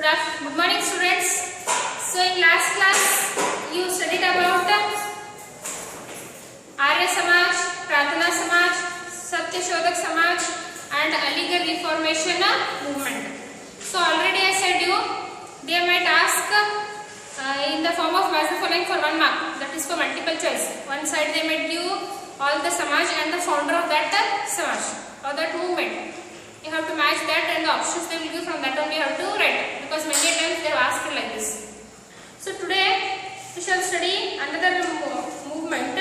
Good morning, students. So in last class you studied about Arya Samaj, Pradhana Samaj, Satyashodhak Samaj and Aligarh Reformation movement. So already I said you they might ask in the form of match the following for 1 mark, that is for multiple choice. One side they might give all the Samaj and the founder of that Samaj or that movement. You have to match that and the options they will give, from that only you have to write, because many times they have asked like this. So today we shall study another movement,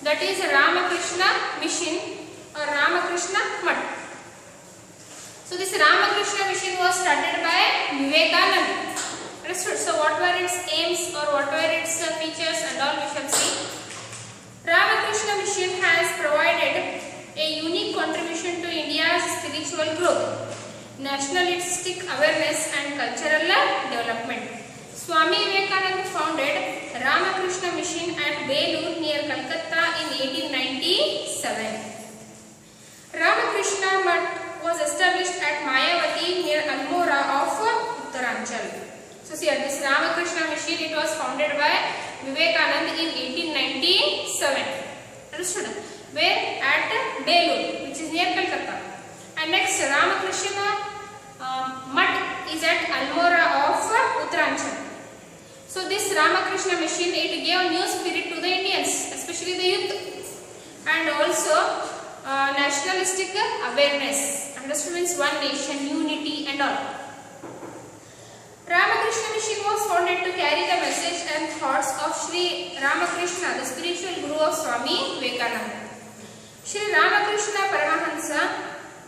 that is Ramakrishna Mission or Ramakrishna Mutt. So this Ramakrishna Mission was started by Vivekananda. Understood? So what were its aims or what were its features and all we shall see. Ramakrishna Mission has provided a unique contribution to India's spiritual growth, nationalistic awareness and cultural development. Swami Vivekananda founded Ramakrishna Mission at Belur near Calcutta in 1897. Ramakrishna Mutt was established at Mayavati near Almora of Uttaranchal. So see here, this Ramakrishna Mission, it was founded by Vivekananda in 1897. Understood? Where? At Belur, which is near Calcutta. And next, Ramakrishna Mutt is at Almora of Uttaranchal. So this Ramakrishna Mission, it gave new spirit to the Indians, especially the youth, and also nationalistic awareness. Understood? Means one nation, unity and all. Ramakrishna Mission was founded to carry the message and thoughts of Sri Ramakrishna, the spiritual guru of Swami Vivekananda. Sri Ramakrishna Paramahansa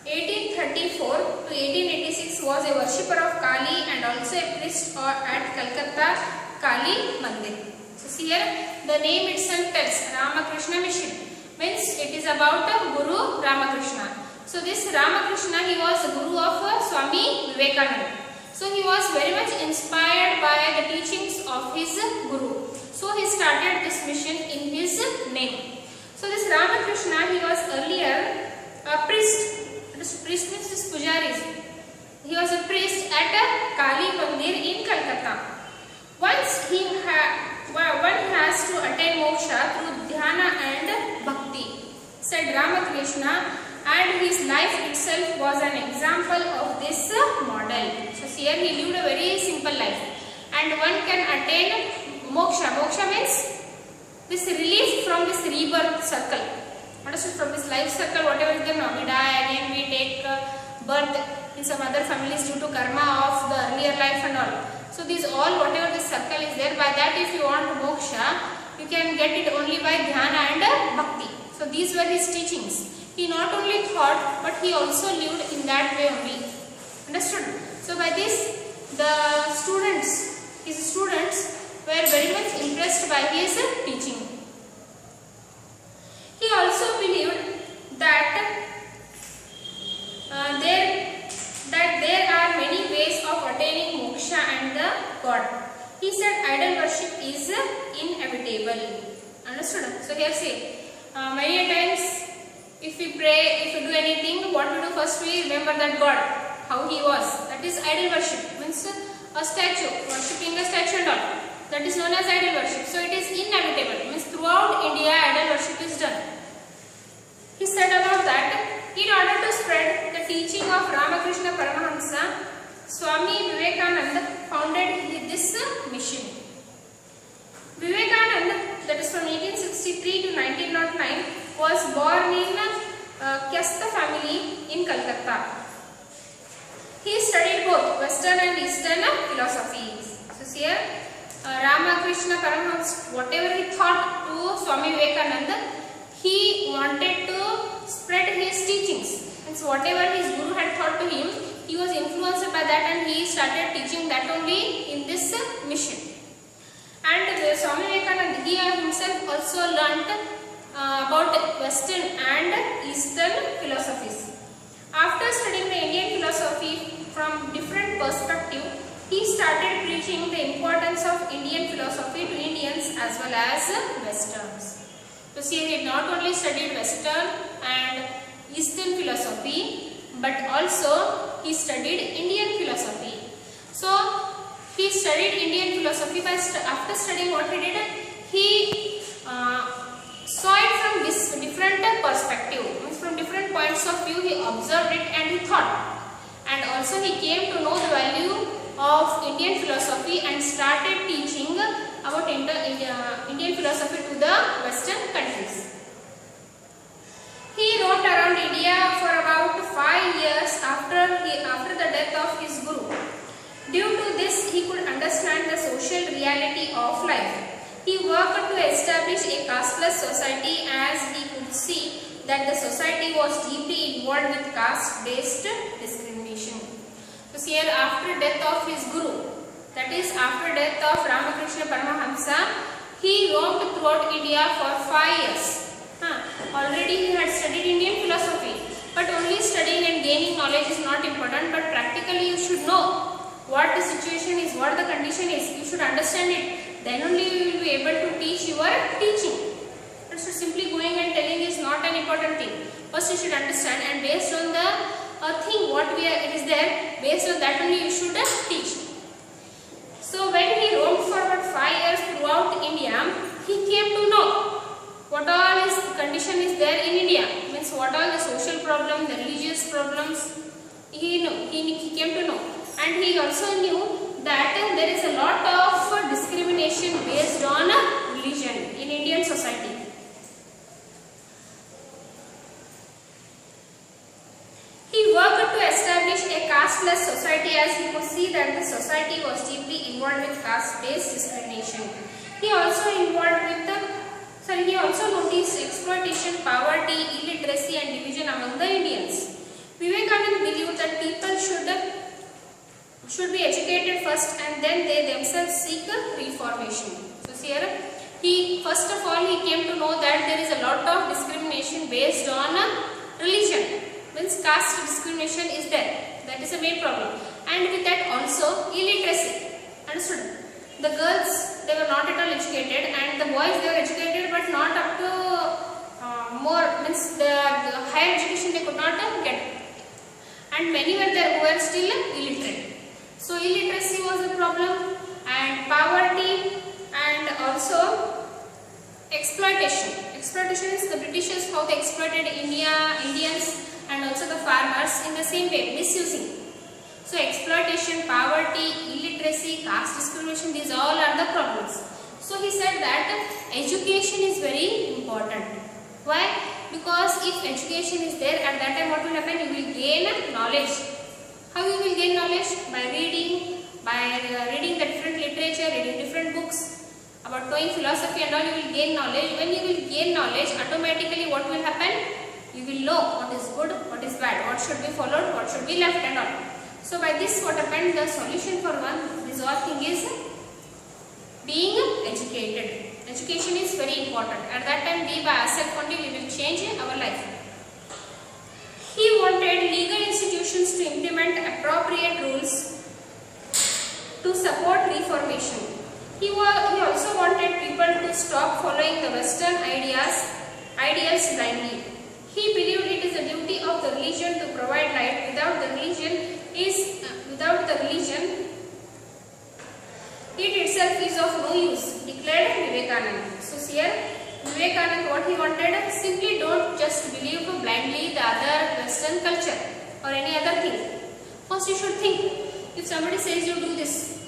1834 to 1886 was a worshipper of Kali and also a priest at Calcutta Kali Mandir. So see here, the name itself tells Ramakrishna Mission, means it is about Guru Ramakrishna. So this Ramakrishna, he was the guru of Swami Vivekananda. So he was very much inspired by the teachings of his guru. So he started this mission in his name. So this Ramakrishna, he was earlier a priest. This priest means this pujaris. He was a priest at Kali Mandir in Calcutta. Once one has to attain moksha through dhyana and bhakti, said Ramakrishna, and his life itself was an example of this model. So here he lived a very simple life, and one can attain moksha. Moksha means this relief from this rebirth circle. Understood? From this life circle, whatever is there now, we die, again we take birth in some other families due to karma of the earlier life and all. So these all, whatever this circle is there, by that if you want moksha, you can get it only by dhyana and bhakti. So these were his teachings. He not only thought, but he also lived in that way only. Understood? So by this, the students, his students, were very much impressed by his teaching. He also believed that there are many ways of attaining moksha and the God. He said idol worship is inevitable. Understood? So here say, many times if we pray, if we do anything, what we do first, we remember that God, how he was. That is idol worship, means a statue, worshipping a statue and all. That is known as idol worship. So it is inevitable, means throughout India idol worship is done. He said about that, in order to spread the teaching of Ramakrishna Paramahansa, Swami Vivekananda founded this mission. Vivekananda, that is from 1863 to 1909, was born in Kyasta family in Calcutta. He studied both Western and Eastern philosophies. So here, Ramakrishna Paramahansa, whatever he thought to Swami Vivekananda, he wanted to spread his teachings. And so whatever his guru had taught to him, he was influenced by that and he started teaching that only in this mission. And Swami Vivekananda, he himself also learnt about Western and Eastern philosophies. After studying the Indian philosophy from different perspectives, he started preaching the importance of Indian philosophy to Indians as well as Westerns. So see, he not only studied Western and Eastern philosophy, but also he studied Indian philosophy. So studied Indian philosophy. After studying, what he did, he saw it from this different perspective, means from different points of view. He observed it and he thought, and also he came to know the value of Indian philosophy and started teaching about Indian philosophy to the Western countries. He roamed around India for about 5 years after the death of his guru. Due to this, he could understand the social reality of life. He worked to establish a casteless society as he could see that the society was deeply involved with caste-based discrimination. So here, after death of his guru, that is after death of Ramakrishna Paramahamsa, he roamed throughout India for 5 years. Already he had studied Indian philosophy, but only studying and gaining knowledge is not important, but practically you should know what the situation is, what the condition is. You should understand it. Then only you will be able to teach your teaching. So simply going and telling is not an important thing. First you should understand, and based on the thing it is there, based on that only you should teach. So when he roamed for about 5 years throughout India, he came to know what all is condition is there in India, means what all the social problems, the religious problems, he came to know. And he also knew that there is a lot of discrimination based on religion in Indian society. He worked to establish a casteless society as he could see that the society was deeply involved with caste-based discrimination. He also noticed exploitation, poverty, illiteracy and division among the Indians. Vivekananda believed that people should be educated first and then they themselves seek reformation. So here, first of all he came to know that there is a lot of discrimination based on religion. Means caste discrimination is there. That is a main problem. And with that also illiteracy. Understood? The girls, they were not at all educated, and the boys, they were educated but not up to the higher education they could not get. And many were there who were still illiterate. So illiteracy was a problem, and poverty, and also exploitation. Exploitation is the Britishers, how they exploited Indians and also the farmers in the same way, misusing. So exploitation, poverty, illiteracy, caste discrimination, these all are the problems. So he said that education is very important. Why? Because if education is there, at that time what will happen? You will gain knowledge. How you will gain knowledge? By reading the different literature, reading different books about knowing philosophy and all. You will gain knowledge. When you will gain knowledge, automatically what will happen? You will know what is good, what is bad, what should be followed, what should be left and all. So by this what happened, the solution for this all thing is being educated. Education is very important. At that time, we by ourselves only we will change our life. He wanted legal institutions to implement appropriate rules to support reformation. He also wanted people to stop following the Western ideals blindly. He believed it is the duty of the religion to provide light. Without the religion, it itself is of no use, declared Vivekananda. So here, Vivekananda, what he wanted, simply don't just believe blindly the other Western culture or any other thing. First you should think, if somebody says you do this,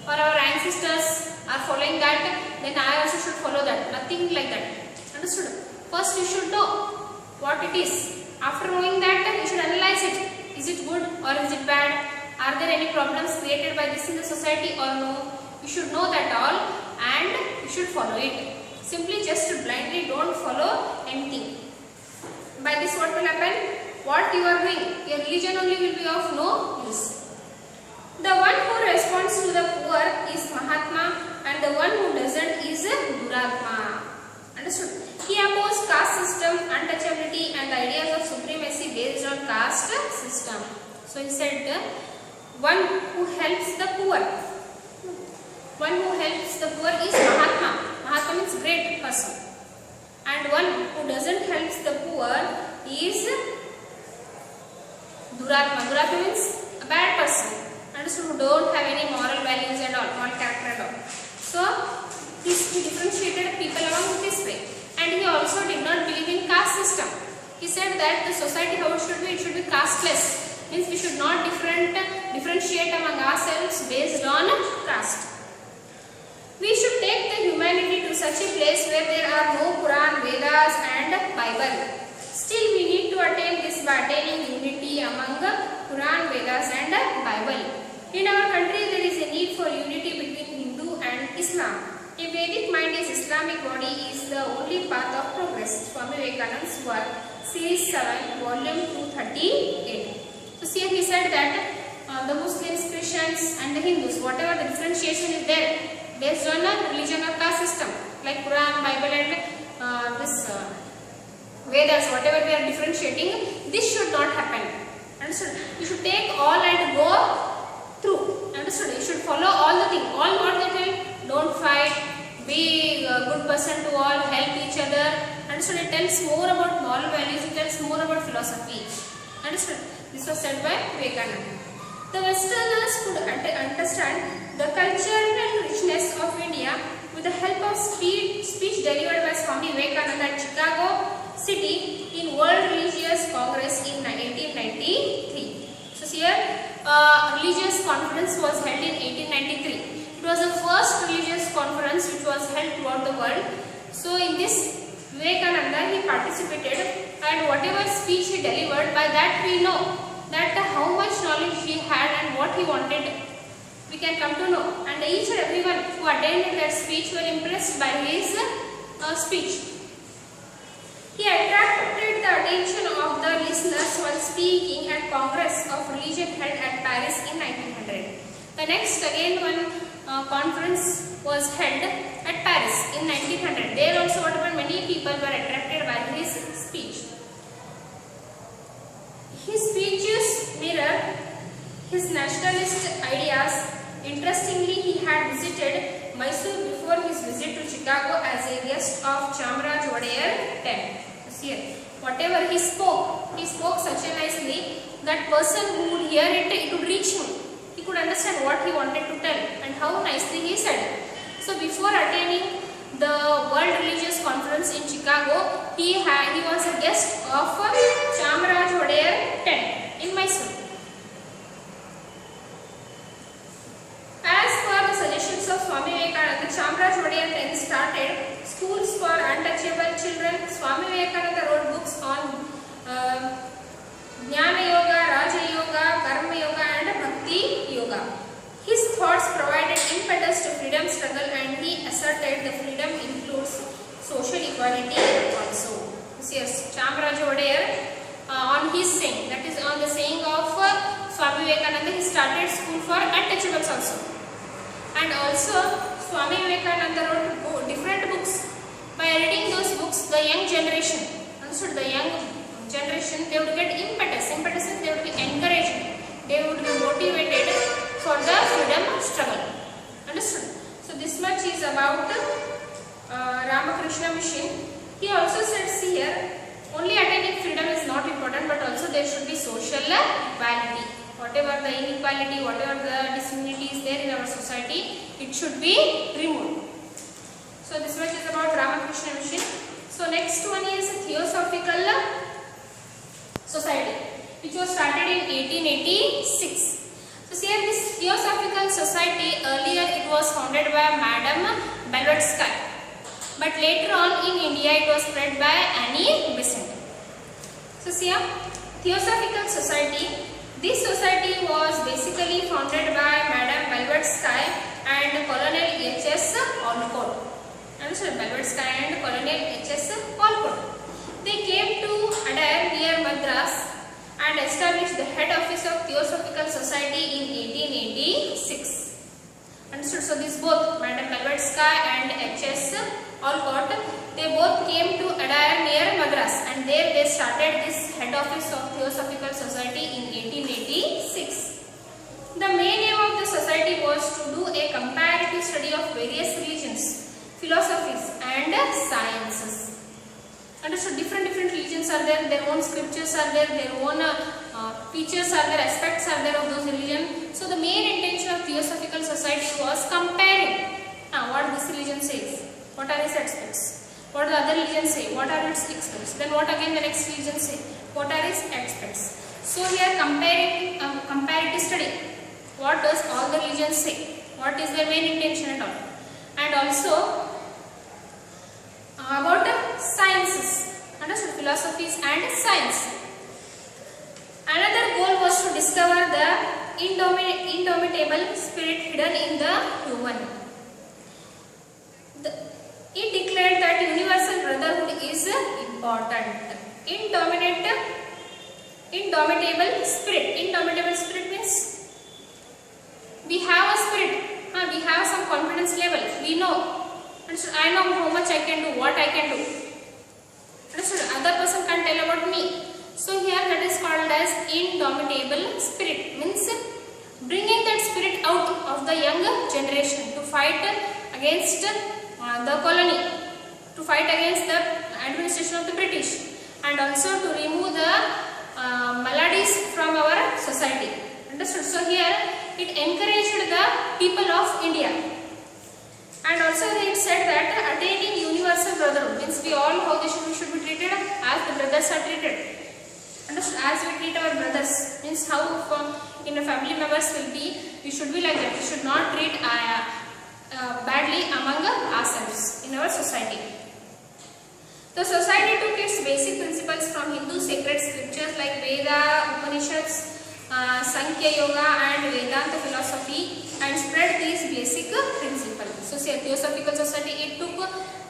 or our ancestors are following that, then I also should follow that. Nothing like that. Understood? First you should know what it is. After knowing that, you should analyze it. Is it good or is it bad? Are there any problems created by this in the society or no? You should know that all and you should follow it. Simply just blindly don't follow anything. By this what will happen? What you are doing, your religion only will be of no use. The one who responds to the poor is Mahatma and the one who doesn't is Duratma. Understood? He opposed caste system, untouchability and the ideas of supremacy based on caste system. So he said, one who helps the poor. One who helps the poor is Mahatma. Mahatma means great person. And one who doesn't help the poor is Duratma. Duratma means a bad person. understood, who don't have any moral values and all, moral character and all. So he differentiated people along this way. And he also did not believe in caste system. He said that the society how it should be casteless, means we should not differentiate among ourselves based on caste. We should take the humanity to such a place where there are no Quran, Vedas and Bible. Still we need to attain this by attaining unity among Quran, Vedas and Bible. In our country there is a need for unity between Hindu and Islam. A Vedic mind is Islamic body is the only path of progress. Swami Vivekananda's work, Series 7, Volume 238. So here he said that the Muslims, Christians and the Hindus, whatever the differentiation is there based on a religion or caste system like Quran, Bible and Vedas, whatever we are differentiating, this should not happen. Understood? You should take all and go through. Understood? You should follow all the things. All what they tell, don't fight, be a good person to all, help each other. Understood? It tells more about moral values, it tells more about philosophy. Understood? This was said by Vivekananda. The Westerners could understand the cultural richness of India with the help of speech delivered by Swami Vivekananda at Chicago City in World Religious Congress in 1893. So here religious conference was held in 1893. It was the first religious conference which was held throughout the world. So in this Vivekananda he participated, and whatever speech he delivered, by that we know that how much knowledge he had and what he wanted, we can come to know. And each and everyone who attended that speech were impressed by his speech. He attracted the attention of the listeners while speaking at Congress of Religion held at Paris in 1900. The next again one conference was held at Paris in 1900. There also many people were attracted by his speech. His speeches mirror his nationalist ideas. Interestingly, he had visited Mysore before his visit to Chicago as a guest of Chamaraj Wadeyar Tent. Here, whatever he spoke such a nicely that person who would hear it, it would reach him. He could understand what he wanted to tell and how nicely he said. So before attending the World Religious Conference in Chicago, he was a guest of Chamaraj Wadeyar Tent in Mysore. As per the suggestions of Swami Vivekananda, Chamaraj Wadeyar Tent started schools for untouchable children. Swami Vivekananda wrote books on Jnana Yoga, Raja Yoga, Karma Yoga and Bhakti Yoga. His thoughts provided impetus to freedom struggle, and he asserted the freedom includes social equality also. Yes, Chamaraj Wadeyar on his saying, that is on the saying of Swami Vivekananda, he started school for untouchables also. And also Swami Vivekananda wrote different books. By reading those books, the young generation, understood, the young generation, they would get impetus. Impetus is they would be encouraged, they would be motivated for the freedom struggle. Understood? So this much is about Ramakrishna mission. He also says here, only attaining freedom is not important, but also there should be social equality. Whatever the inequality, whatever the disunity is there in our society, it should be removed. So this much is about Ramakrishna mission. So next one is Theosophical Society, which was started in 1886. So here this Theosophical Society, earlier it was founded by Madame Blavatsky, but later on in India it was spread by Annie Besant. So here Theosophical Society, this society was basically founded by Madame Blavatsky and Colonel H.S. Olcott. Understood? Blavatsky and Colonel H.S. Olcott. They came to Adair near Madras and established the head office of Theosophical Society in 1886. Understood? So these both, Madame Blavatsky and H.S. Olcott, they both came to Adair near Madras, and there they started this head office of Theosophical Society in 1886. The main aim of the society was to do a comparative study of various religions, philosophies and sciences. Understood? Different religions are there, their own scriptures are there, their own features are there, aspects are there of those religions. So the main Theosophical Society was comparing what this religion says, what are its aspects, what the other religion say, what are its aspects, then what again the next religion say, what are its aspects. So here comparing comparative study, what does all the religions say, what is their main intention and all, and also about sciences, understood, philosophies and science. Another goal was to discover the indomitable spirit hidden in the human. It declared that universal brotherhood is important. Indomitable spirit. Indomitable spirit means we have a spirit, we have some confidence level, we know, I know how much I can do, what I can do. Other person can't tell about me. So here that is called as indomitable spirit, means bringing that spirit out of the young generation to fight against the colony, to fight against the administration of the British, and also to remove the maladies from our society. Understood? So here it encouraged the people of India, and also it said that attaining universal brotherhood means we all how they should be treated as the brothers are treated. Understood? As we treat our brothers means how in the family members will be, we should be like that. We should not treat badly among ourselves in our society. The society took its basic principles from Hindu sacred scriptures like Veda, Upanishads, Sankhya Yoga and Vedanta philosophy and spread these basic principles. So Theosophical Society, it took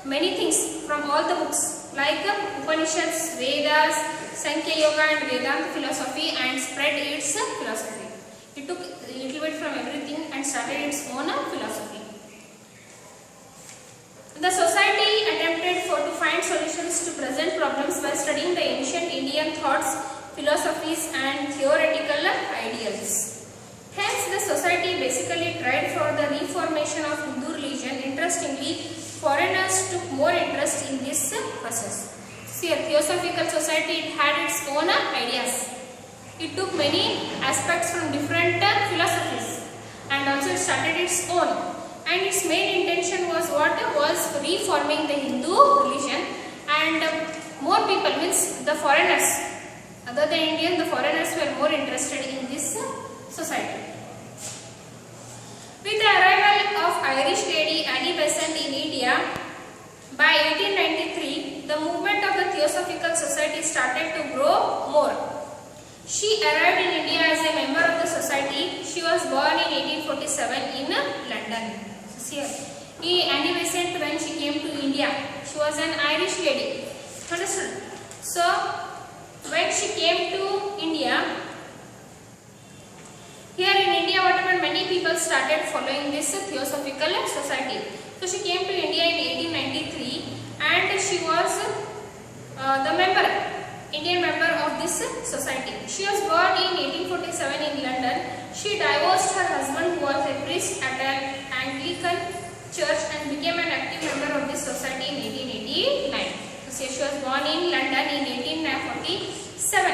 many things from all the books like Upanishads, Vedas, Sankhya Yoga and Vedanta philosophy and spread its philosophy. It took a little bit from everything and started its own philosophy. The society attempted to find solutions to present problems by studying the ancient Indian thoughts, philosophies and theoretical ideals. Hence, the society basically tried for the reformation of Hindu religion. Interestingly, foreigners took more interest in this process. See, a Theosophical Society, it had its own ideas. It took many aspects from different philosophies and also it started its own. And its main intention was what? Was reforming the Hindu religion, and more people, means the foreigners, other than Indian, the foreigners were more interested in this society. With the arrival of Irish lady Annie Besant in India, by 1893, the movement of the Theosophical Society started to grow more. She arrived in India as a member of the society. She was born in 1847 in London. So here, Annie Besant, when she came to India, she was an Irish lady. Understood? So, when she came to India, here in India, what happened? Many people started following this Theosophical Society. So, she came to India in 1893 and she was the member, Indian member of this society. She was born in 1847 in London. She divorced her husband who was a priest at an Anglican church and became an active member of this society in 1889. So, she was born in London in 1847.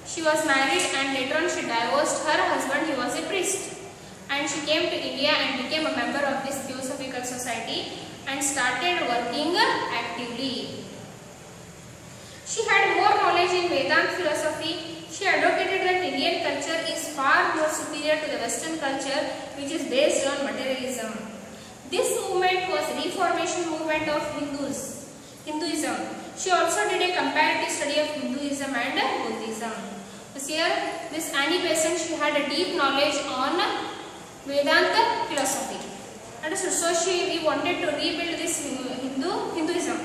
She was married and later on she divorced her husband, he was a priest. And she came to India and became a member of this Theosophical Society and started working actively. She had more knowledge in Vedanta philosophy. She advocated that Indian culture is far more superior to the Western culture, which is based on materialism. This movement was Reformation movement of Hinduism. She also did a comparative study of Hinduism and Buddhism. So here, this Annie Besant, she had a deep knowledge on Vedanta philosophy. Understood? So we wanted to rebuild this Hinduism.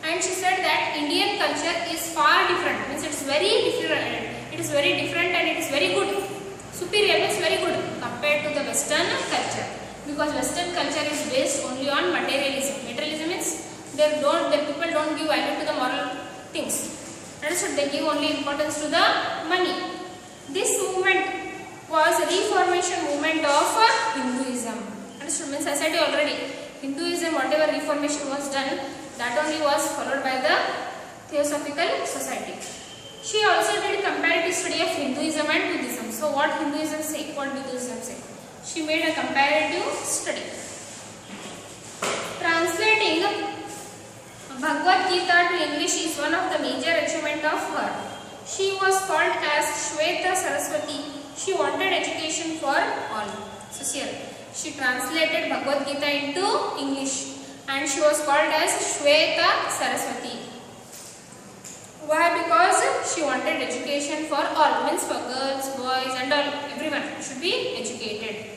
And she said that Indian culture is far different, means it is very different. It is very different and it is very good. Superior means very good compared to the Western culture. Because Western culture is based only on materialism. Materialism means the people don't give value to the moral things. Understood? They give only importance to the money. This movement was a reformation movement of Hinduism. Understood? Means I said already, Hinduism, whatever reformation was done, that only was followed by the Theosophical Society. She also did comparative study of Hinduism and Buddhism. So what Hinduism say? What Buddhism say? She made a comparative study. Translating Bhagavad Gita to English is one of the major achievements of her. She was called as Shweta Saraswati. She wanted education for all. So here, she translated Bhagavad Gita into English and she was called as Shweta Saraswati. Why? Because she wanted education for all, means for girls, boys and all, everyone should be educated.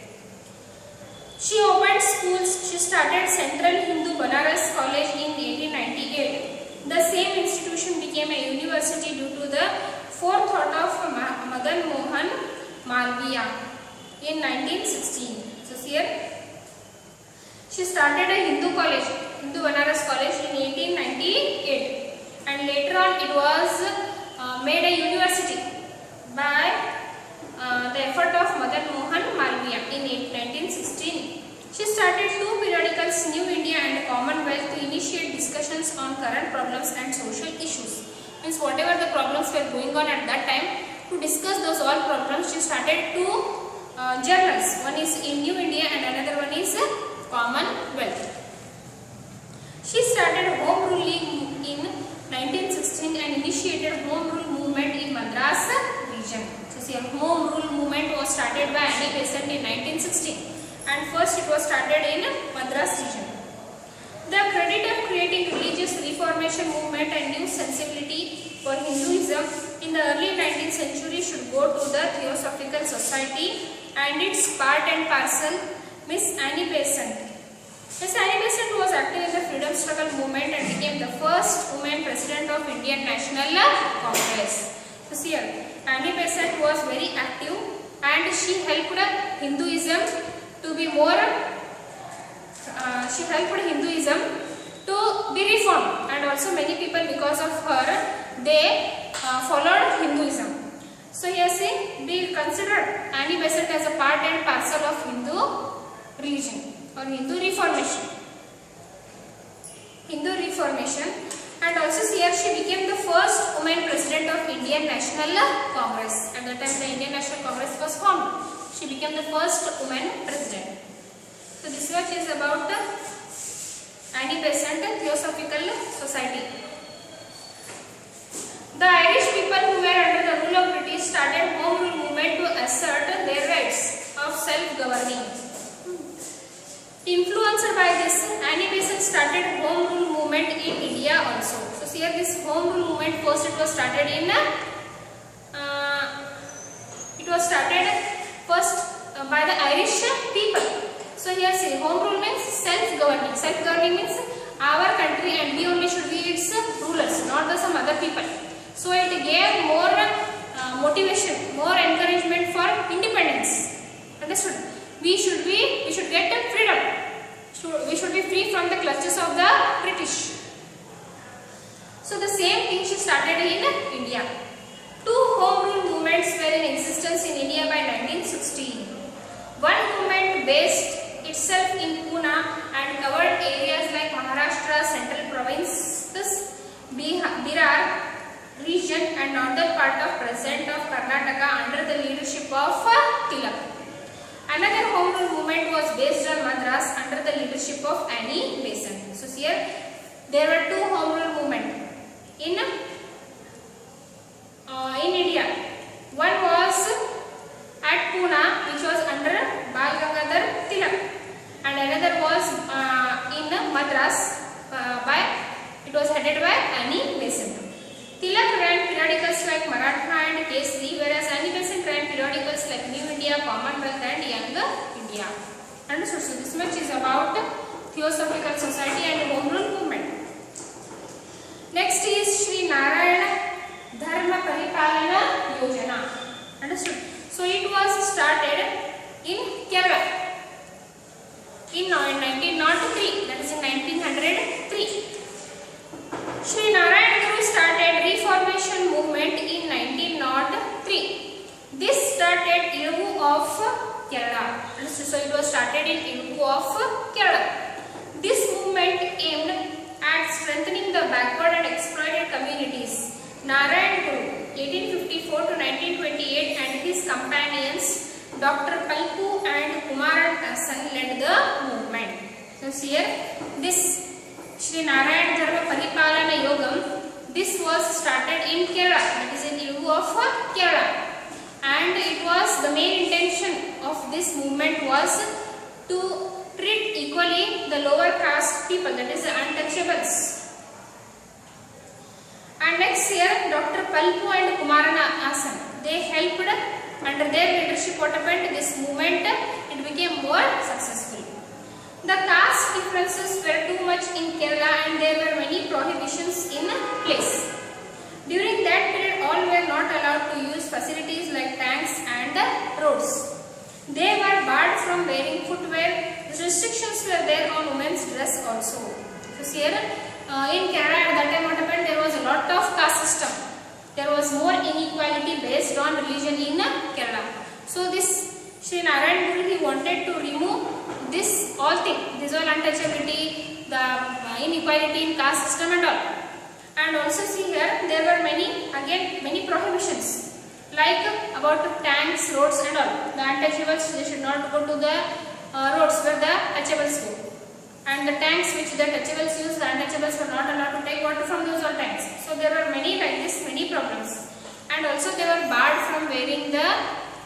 She opened schools. She started Central Hindu Banaras College in 1898. The same institution became a university due to the forethought of Madan Mohan Malviya in 1916. So here, she started a Hindu college, Hindu Banaras College in 1898. And later on it was made a university by the effort of Madan Mohan Malviya in 1916. She started two periodicals, New India and Commonwealth, to initiate discussions on current problems and social issues. Means whatever the problems were going on at that time, to discuss those all problems, she started two journals. One is in New India and another one is Commonwealth. She started home ruling in 1916 and initiated home rule movement in Madras region. So see, home rule movement was started by Annie Besant in 1916 and first it was started in Madras region. The credit of creating religious reformation movement and new sensibility for Hinduism in the early 19th century should go to the Theosophical Society and its part and parcel, Miss Annie Besant. Miss Annie Besant was active in the freedom struggle movement and became the first woman president of Indian National Congress. So here, Annie Besant was very active and she helped Hinduism to be more, she helped Hinduism to be reformed and also many people because of her, they followed Hinduism. So here see, we consider Annie Besant as a part and parcel of Hindu religion or Hindu Reformation. And also here she became the first woman president of Indian National Congress. At that time the Indian National Congress was formed. She became the first woman president. So this much is about Annie Besant Theosophical Society. The Irish people who were under the rule of British started home rule movement to assert their rights of self-governing. Influenced by this, Annie Besant started home rule movement in India also. So here this home rule movement first it was started by the Irish people. So here see, home rule means self-governing. Self-governing means our country and we only should be its rulers, not the some other people. So it gave more motivation, more encouragement for independence. Understood? We should get freedom. We should be free from the clutches of the British. So the same thing she started in India. Two home rule movements were in existence in India by 1916. One movement based itself in Pune and covered areas like Maharashtra, Central Provinces, Bihar region and northern part of present of Karnataka under the leadership of Tilak. Another home rule movement was based on Madras under the leadership of Annie Besant. So here there were two home rule movements in India. One was at Pune, which was under Bal Gangadhar Tilak, and another was in Madras it was headed by Annie Besant. Tilak ran periodicals like Maratha and Kesari, whereas Annie Besant ran periodicals like New India, Commonwealth and Young India. Understood? So this much is about Theosophical Society and Home Rule Movement. Next is Sri Narayana Dharma Paripalana Yojana. Understood? So it was started in Kerala in 1903, that is in 1903. Sri Narayana Guru started Reformation movement in 1903. This started Iruvu of Kerala. So it was started in Iruvu of Kerala. This movement aimed at strengthening the backward and exploited communities. Narayana Guru, 1854 to 1928, and his companions Dr. Kalpu and Kumar see here, this Shri Narayana Dharma Paripalana Yogam, this was started in Kerala, that is in Iruvu of Kerala, and it was the main intention of this movement was to treat equally the lower caste people, that is the untouchables. And next here, Dr. Palpu and Kumarana Asan, they helped under their leadership. What happened? This movement, it became more successful. The caste differences were too much in Kerala and there were many prohibitions in place. During that period, all were not allowed to use facilities like tanks and roads. They were barred from wearing footwear. The restrictions were there on women's dress also. So here in Kerala at that time what happened? There was a lot of caste system. There was more inequality based on religion in Kerala. So this Shri Narayana Guru, he wanted to remove this all thing, this all untouchability, the inequality in caste system and all. And also see here, there were many prohibitions, like about tanks, roads and all. The untouchables, they should not go to the roads where the touchables go. And the tanks which the touchables use, the untouchables were not allowed to take water from those all tanks. So there were many like this, many problems. And also they were barred from wearing the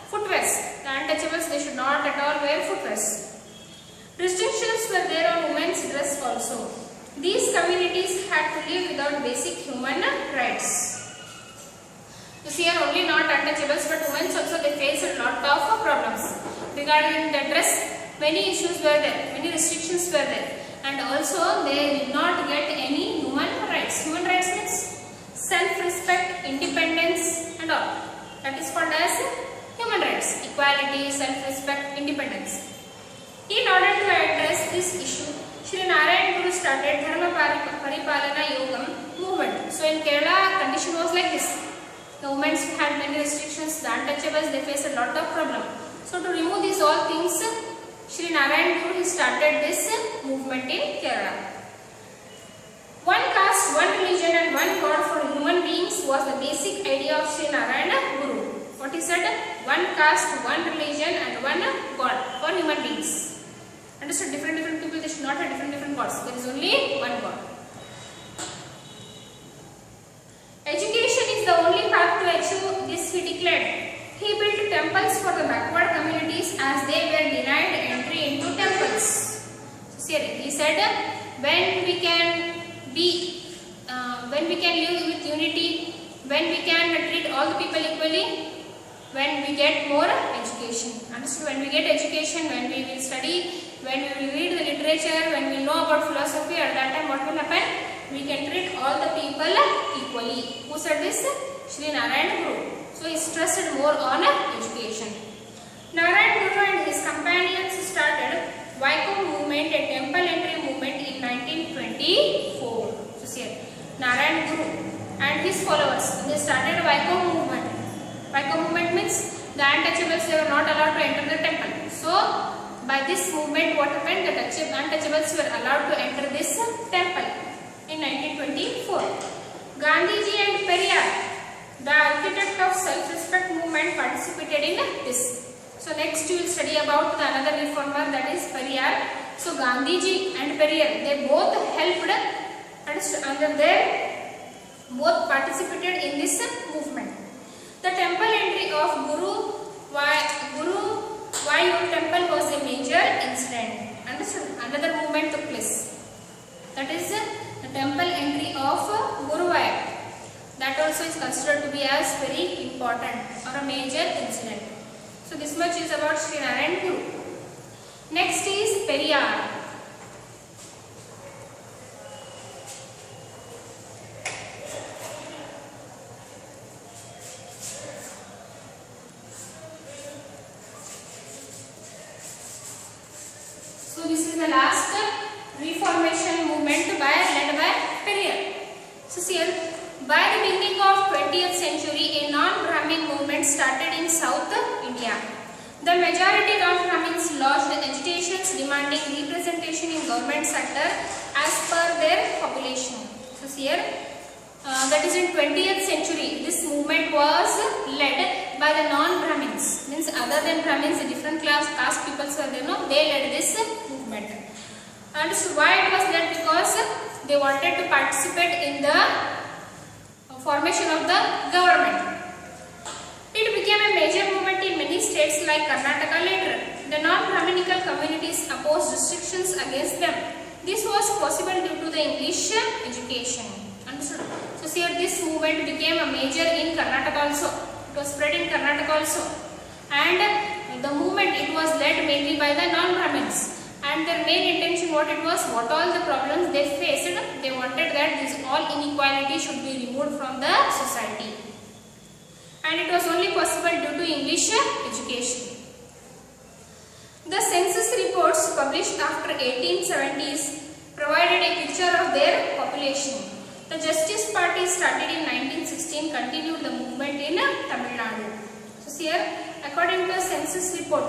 footwears. The untouchables, they should not at all wear footwears. Restrictions were there on women's dress also. These communities had to live without basic human rights. You see here, only not untouchables but women also, they faced a lot of problems. Regarding the dress, many issues were there, many restrictions were there. And also they did not get any human rights. Human rights means self-respect, independence and all. That is called as human rights. Equality, self-respect, independence. In order to address this issue, Shri Narayana Guru started Dharma Paripalana Yogam movement. So in Kerala, condition was like this. The women had many restrictions, the untouchables, they faced a lot of problems. So to remove these all things, Shri Narayana Guru, he started this movement in Kerala. One caste, one religion and one God for human beings was the basic idea of Shri Narayana Guru. What he said? One caste, one religion and one God for human beings. Understood? Different people, they should not have different gods. There is only one God. Education is the only path to achieve this, he declared. He built temples for the backward communities as they were denied entry into temples. So here he said, when we can live with unity, when we can treat all the people equally, when we get more education. Understood? When we get education, when we will study, when we will read the literature, when we know about philosophy, at that time what will happen? We can treat all the people equally. Who said this? Shri Narayana Guru. So he stressed more on education. Narayana Guru and his companions started Vaikom movement, a temple entry movement in 1924. So see here, Narayana Guru and his followers, they started Vaikom movement. Vaikom movement means the untouchables, they were not allowed to enter the temple. So by this movement, what happened? The untouchables were allowed to enter this temple in 1924. Gandhiji and Periyar, the architect of self-respect movement, participated in this. So next you will study about the another reformer, that is Periyar. So Gandhiji and Periyar, they both helped and under their both participated in this movement. The temple entry of Guru Vayur temple was a major incident. Understood? Another movement took place. That is the temple entry of Guruvayur. That also is considered to be as very important or a major incident. So this much is about Shri Narayana Guru. Next is Periyar. So this is the last reformation movement led by Periyar. So see here, by the beginning of 20th century, a non-Brahmin movement started in South India. The majority non-Brahmins lodged agitations demanding representation in government sector as per their population. So here, that is in 20th century, this movement was led by the non-Brahmins. Means other than Brahmins, the different caste peoples were there, no? They led this movement. understood why it was led? Because they wanted to participate in the formation of the government. It became a major movement in many states like Karnataka later. The non-Brahminical communities opposed restrictions against them. This was possible due to the English education. Understood? So here this movement became a major in Karnataka also. It was spread in Karnataka also. And the movement, it was led mainly by the non-Brahmins. And their main intention, what it was, what all the problems they faced, they wanted that this all inequality should be removed from the society. And it was only possible due to English education. The census reports published after 1870s provided a picture of their population. The Justice Party started in 1916, continued the movement in Tamil Nadu. So here, according to a census report,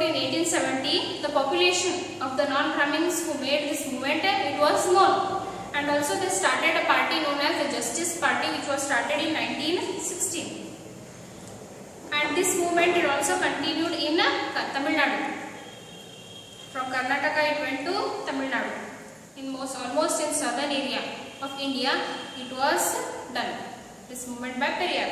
in 1870, the population of the non-Brahmins who made this movement, it was known. And also they started a party known as the Justice Party, which was started in 1916. And this movement, it also continued in Tamil Nadu. From Karnataka it went to Tamil Nadu. Almost in southern area of India, it was done. This movement by Periyar.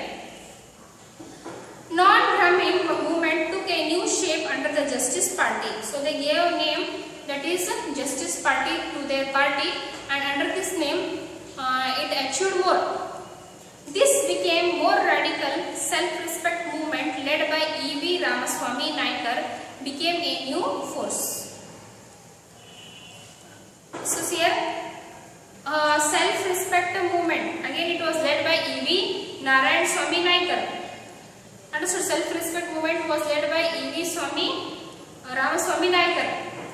Non-Brahmin movement took a new shape under the Justice Party. So they gave a name, that is Justice Party, to their party, and under this name it achieved more. This became more radical self-respect movement led by E.V. Ramaswamy Naikar became a new force. So here self-respect movement, again it was led by E.V. Narayan Swamy Naikar. Understood? Self-respect movement was led by E.V. Ramaswamy Naikar.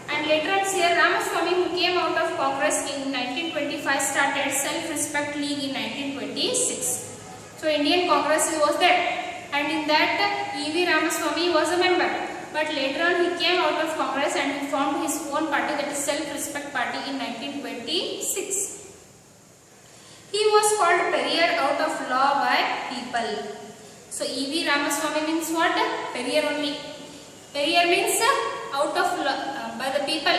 And later on here, Ramaswamy, who came out of Congress in 1925, started Self-Respect League in 1926. So Indian Congress was there, and in that E.V. Ramaswamy was a member. But later on he came out of Congress and he formed his own party, that is Self-Respect Party, in 1926. He was called Periyar out of law by people. So E.V. Ramaswamy means what? Periyar only. Periyar means out of by the people.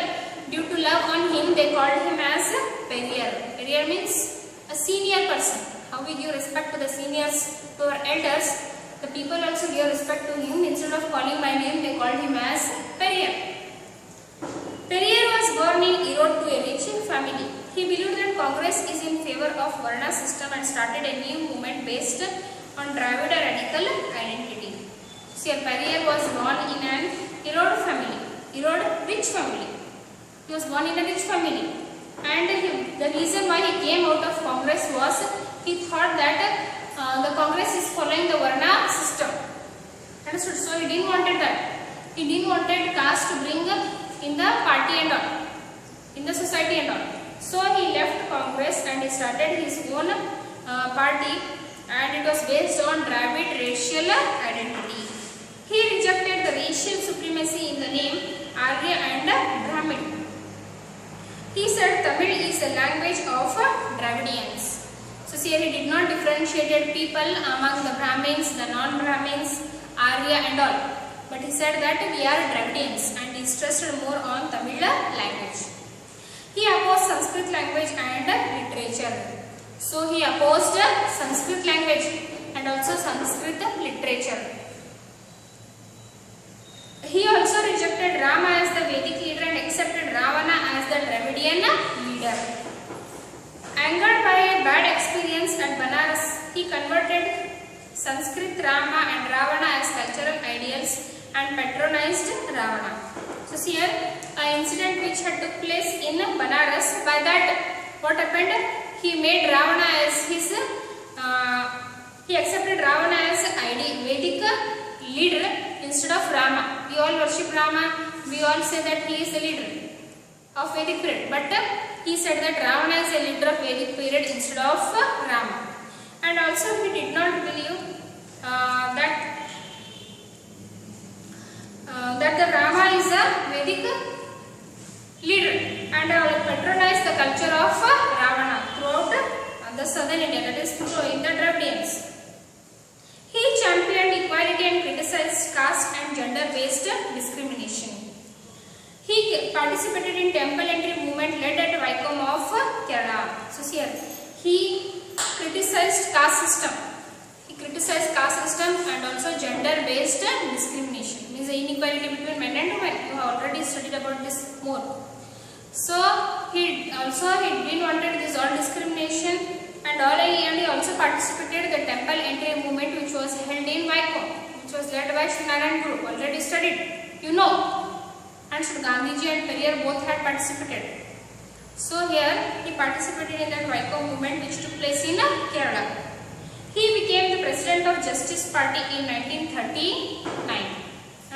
Due to love on him, they called him as Periyar. Periyar means a senior person. How we give respect to the seniors, to our elders, the people also give respect to him. Instead of calling by name, they called him as Periyar. Periyar was born in Erode to a rich family. He believed that Congress is in favor of Varna system and started a new movement based on Dravida radical identity. So Periyar was born in an Erode family. Erode, rich family. He was born in a rich family. And the reason why he came out of Congress was he thought that the Congress is following the Varna system. Understood? So he didn't wanted that. He didn't wanted caste to bring in the party and all, in the society and all. So he left Congress and he started his own party, and it was based on Dravid racial identity. He rejected the racial supremacy in the name Arya and Brahmin. He said Tamil is the language of Dravidians. So here he did not differentiate people among the Brahmins, the non-Brahmins, Arya and all. But he said that we are Dravidians, and he stressed more on Tamil language. He opposed Sanskrit language and literature. So he opposed Sanskrit language and also Sanskrit literature. He also rejected Rama as the Vedic leader and accepted Ravana as the Dravidian leader. Angered by a bad experience at Banaras, he converted Sanskrit Rama and Ravana as cultural ideals and patronized Ravana. So here an incident which had took place in Banaras. By that, what happened? He made Ravana as his, he accepted Ravana as Vedic leader instead of Rama. We all worship Rama, we all say that he is the leader of Vedic period. But he said that Ravana is a leader of Vedic period instead of Rama. And also he did not believe that the Rama is a Vedic leader, and patronized the culture of Ravana throughout the southern India, that is in the Dravidians. He championed equality and criticized caste and gender-based discrimination. He participated in temple entry movement led at Vaikom of Kerala. So here he criticized caste system. He criticized caste system and also gender-based discrimination. Means the inequality between men and women. You have already studied about this more. So he didn't wanted this all discrimination and he also participated in the temple entry movement which was held in Vaikom, which was led by Sri Narayan Guru. Already studied, you know. And Sri Gandhiji and Periyar both had participated. So here he participated in that Vaikom movement which took place in Kerala. He became the president of Justice Party in 1939.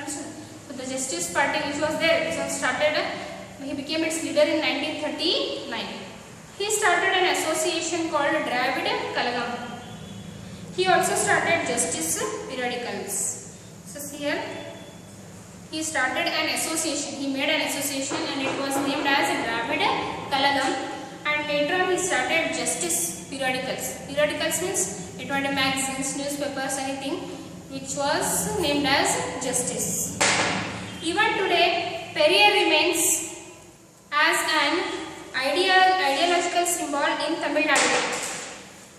So the Justice Party which was there, which was started, he became its leader in 1939. He started an association called Dravid Kalagam. He also started Justice periodicals. So here he started an association. He made an association and it was named as Dravid Kalagam. And later on he started Justice periodicals. Periodicals means it was magazines, newspapers, anything which was named as Justice. Even today, Periyar remains as an ideological symbol in Tamil Nadu.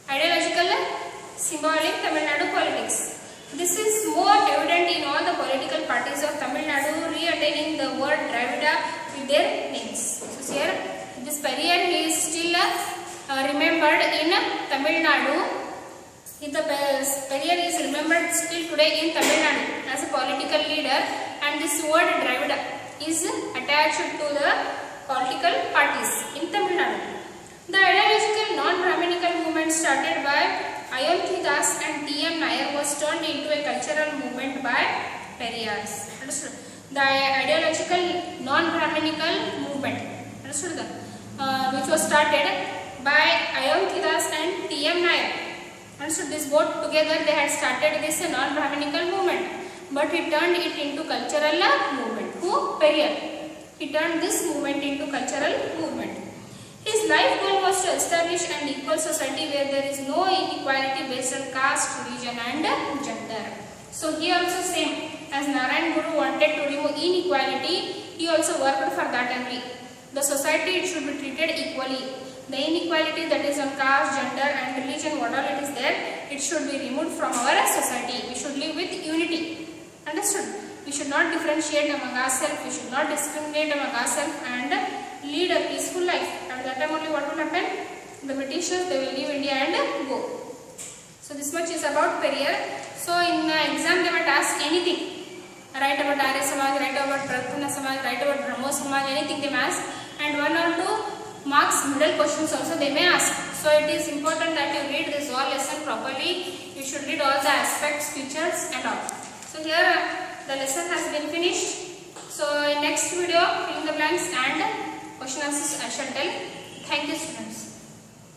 Ideological symbol in Tamil Nadu politics. This is more evident in all the political parties of Tamil Nadu re-attaining the word Dravida with their names. So here, this Periyar is still remembered in Tamil Nadu. Periyar is remembered still today in Tamil Nadu as a political leader, and this word Dravida is attached to the political parties in Tamil Nadu. The ideological non-Brahminical movement started by Ayodhya Das and T.M. Nair was turned into a cultural movement by Periyars. Understood? The ideological non-Brahminical movement, understood, which was started by Ayodhya Das and T.M. Nair. Understood? This both together they had started this non-Brahminical movement, but he turned it into cultural movement. Who? Periyar. He turned this movement into cultural movement. His life goal was to establish an equal society where there is no inequality based on caste, religion and gender. So he also same as Narayan Guru wanted to remove inequality, he also worked for that only. The society it should be treated equally. The inequality that is on caste, gender and religion, what all it is there, it should be removed from our society. We should live with unity. Understood? We should not differentiate among ourselves, we should not discriminate among ourselves and lead a peaceful life. At that time only what will happen? The Britishers, they will leave India and go. So this much is about Periyar. So in the exam they might ask anything. Write about Arya Samaj, write about Prathana Samaj, write about Brahmo Samaj, anything they may ask. And 1 or 2 marks middle questions also they may ask. So it is important that you read this whole lesson properly. You should read all the aspects, features and all. So here the lesson has been finished. So in next video, fill in the blanks and question answers I shall tell. Thank you students.